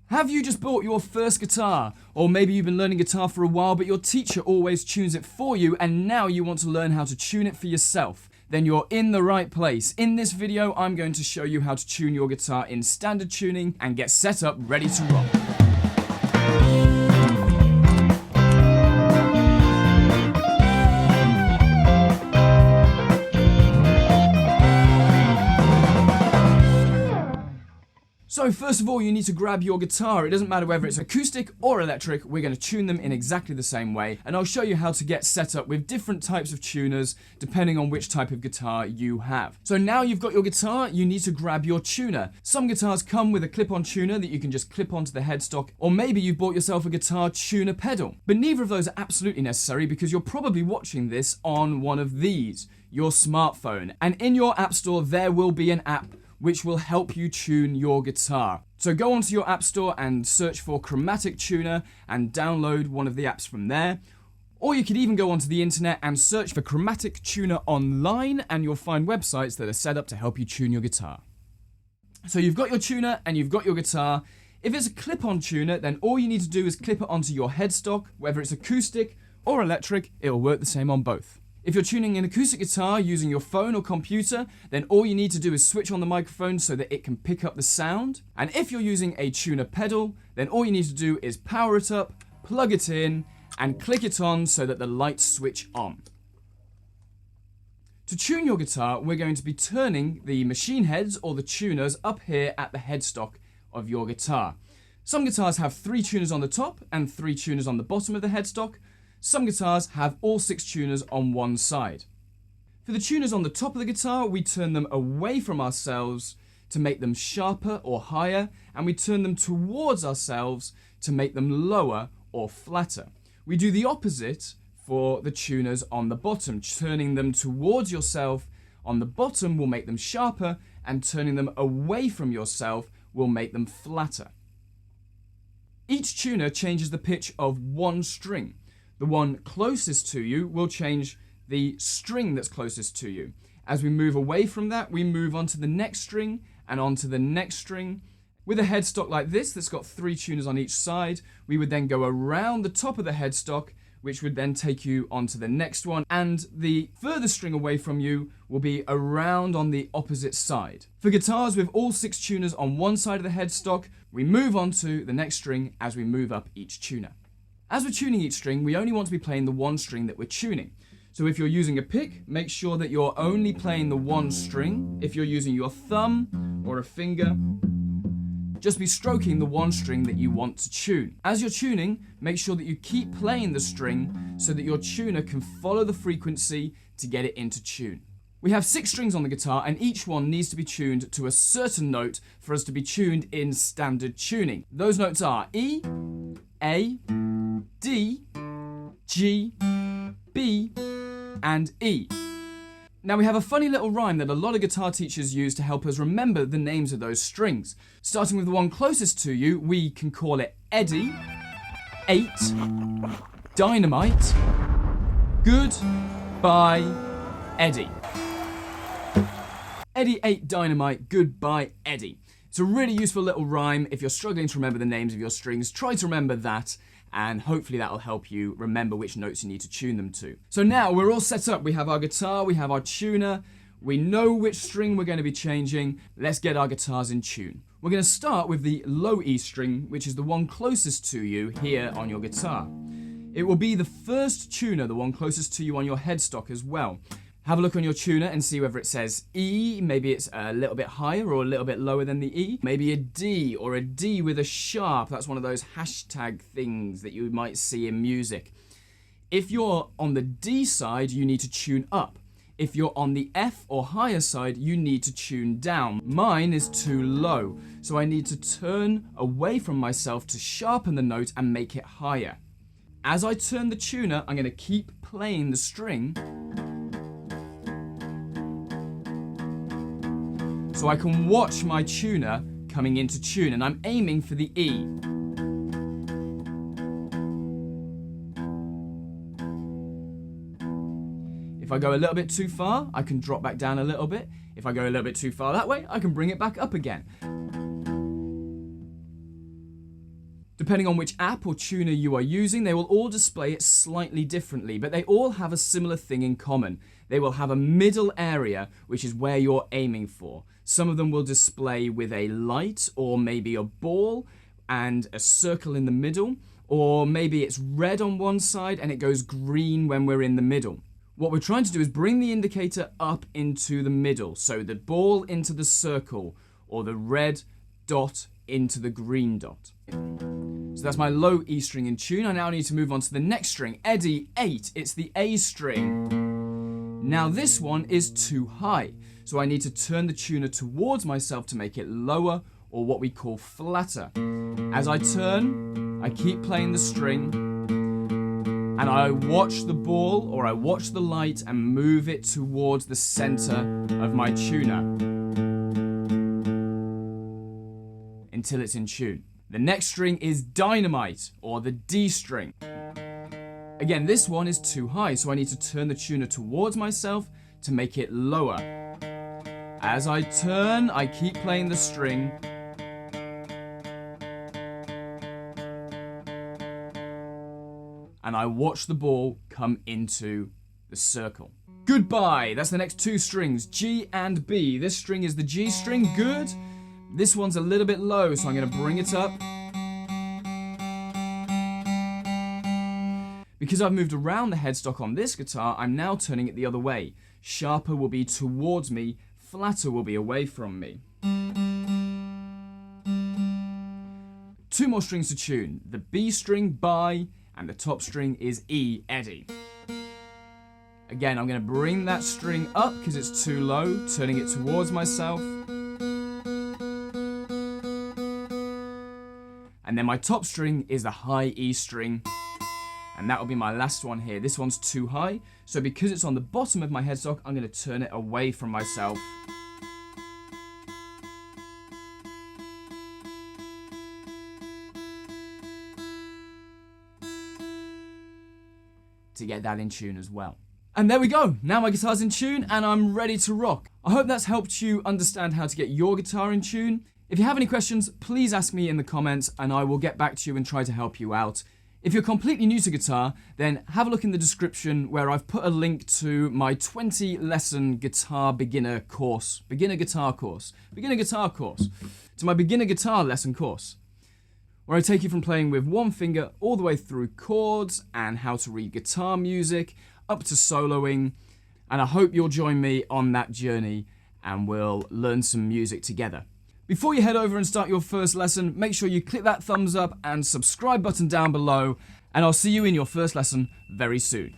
Have you just bought your first guitar? Or maybe you've been learning guitar for a while but your teacher always tunes it for you and now you want to learn how to tune it for yourself? Then you're in the right place. In this video, I'm going to show you how to tune your guitar in standard tuning and get set up ready to rock. So first of all, you need to grab your guitar. It doesn't matter whether it's acoustic or electric, we're going to tune them in exactly the same way, and I'll show you how to get set up with different types of tuners depending on which type of guitar you have. So now you've got your guitar, you need to grab your tuner. Some guitars come with a clip-on tuner that you can just clip onto the headstock, or maybe you've bought yourself a guitar tuner pedal. But neither of those are absolutely necessary because you're probably watching this on one of these, your smartphone, and in your app store there will be an app which will help you tune your guitar. So go onto your app store and search for Chromatic Tuner and download one of the apps from there. Or you could even go onto the internet and search for Chromatic Tuner online and you'll find websites that are set up to help you tune your guitar. So you've got your tuner and you've got your guitar. If it's a clip-on tuner, then all you need to do is clip it onto your headstock. Whether it's acoustic or electric, it'll work the same on both. If you're tuning an acoustic guitar using your phone or computer, then all you need to do is switch on the microphone so that it can pick up the sound. And if you're using a tuner pedal, then all you need to do is power it up, plug it in, and click it on so that the lights switch on. To tune your guitar, we're going to be turning the machine heads or the tuners up here at the headstock of your guitar. Some guitars have 3 tuners on the top and 3 tuners on the bottom of the headstock. Some guitars have all 6 tuners on one side. For the tuners on the top of the guitar, we turn them away from ourselves to make them sharper or higher, and we turn them towards ourselves to make them lower or flatter. We do the opposite for the tuners on the bottom. Turning them towards yourself on the bottom will make them sharper, and turning them away from yourself will make them flatter. Each tuner changes the pitch of one string. The one closest to you will change the string that's closest to you. As we move away from that, we move on to the next string and on to the next string. With a headstock like this that's got 3 tuners on each side, we would then go around the top of the headstock, which would then take you onto the next one, and the further string away from you will be around on the opposite side. For guitars with all 6 tuners on one side of the headstock, we move on to the next string as we move up each tuner. As we're tuning each string, we only want to be playing the one string that we're tuning. So if you're using a pick, make sure that you're only playing the one string. If you're using your thumb or a finger, just be stroking the one string that you want to tune. As you're tuning, make sure that you keep playing the string so that your tuner can follow the frequency to get it into tune. We have 6 strings on the guitar and each one needs to be tuned to a certain note for us to be tuned in standard tuning. Those notes are E, A, D, G, B, and E. Now we have a funny little rhyme that a lot of guitar teachers use to help us remember the names of those strings. Starting with the one closest to you, we can call it Eddie, 8, Dynamite, Goodbye, Eddie. Eddie, 8, Dynamite, Goodbye, Eddie. It's a really useful little rhyme. If you're struggling to remember the names of your strings, try to remember that, and hopefully that'll help you remember which notes you need to tune them to. So now we're all set up. We have our guitar, we have our tuner, we know which string we're going to be changing. Let's get our guitars in tune. We're going to start with the low E string, which is the one closest to you here on your guitar. It will be the first tuner, the one closest to you on your headstock as well. Have a look on your tuner and see whether it says E, maybe it's a little bit higher or a little bit lower than the E. Maybe a D or a D with a sharp. That's one of those hashtag things that you might see in music. If you're on the D side, you need to tune up. If you're on the F or higher side, you need to tune down. Mine is too low, so I need to turn away from myself to sharpen the note and make it higher. As I turn the tuner, I'm going to keep playing the string so I can watch my tuner coming into tune, and I'm aiming for the E. If I go a little bit too far, I can drop back down a little bit. If I go a little bit too far that way, I can bring it back up again. Depending on which app or tuner you are using, they will all display it slightly differently, but they all have a similar thing in common. They will have a middle area, which is where you're aiming for. Some of them will display with a light or maybe a ball and a circle in the middle, or maybe it's red on one side and it goes green when we're in the middle. What we're trying to do is bring the indicator up into the middle, so the ball into the circle or the red dot into the green dot. So that's my low E string in tune. I now need to move on to the next string, Eddie 8. It's the A string. Now this one is too high, so I need to turn the tuner towards myself to make it lower, or what we call flatter. As I turn, I keep playing the string, and I watch the ball or I watch the light and move it towards the center of my tuner until it's in tune. The next string is Dynamite, or the D string. Again, this one is too high, so I need to turn the tuner towards myself to make it lower. As I turn, I keep playing the string, and I watch the ball come into the circle. Goodbye, that's the next two strings, G and B. This string is the G string, good. This one's a little bit low, so I'm gonna bring it up. Because I've moved around the headstock on this guitar, I'm now turning it the other way. Sharper will be towards me, flatter will be away from me. Two more strings to tune, the B string, Bye, and the top string is E, Eddie. Again, I'm going to bring that string up because it's too low, turning it towards myself. And then my top string is the high E string, and that will be my last one here. This one's too high, so because it's on the bottom of my headstock, I'm going to turn it away from myself. To get that in tune as well. And there we go, now my guitar's in tune and I'm ready to rock. I hope that's helped you understand how to get your guitar in tune. If you have any questions, please ask me in the comments and I will get back to you and try to help you out. If you're completely new to guitar, then have a look in the description where I've put a link to my 20 lesson guitar beginner course, to my beginner guitar lesson course, where I take you from playing with one finger all the way through chords and how to read guitar music, up to soloing, and I hope you'll join me on that journey and we'll learn some music together. Before you head over and start your first lesson, make sure you click that thumbs up and subscribe button down below, and I'll see you in your first lesson very soon.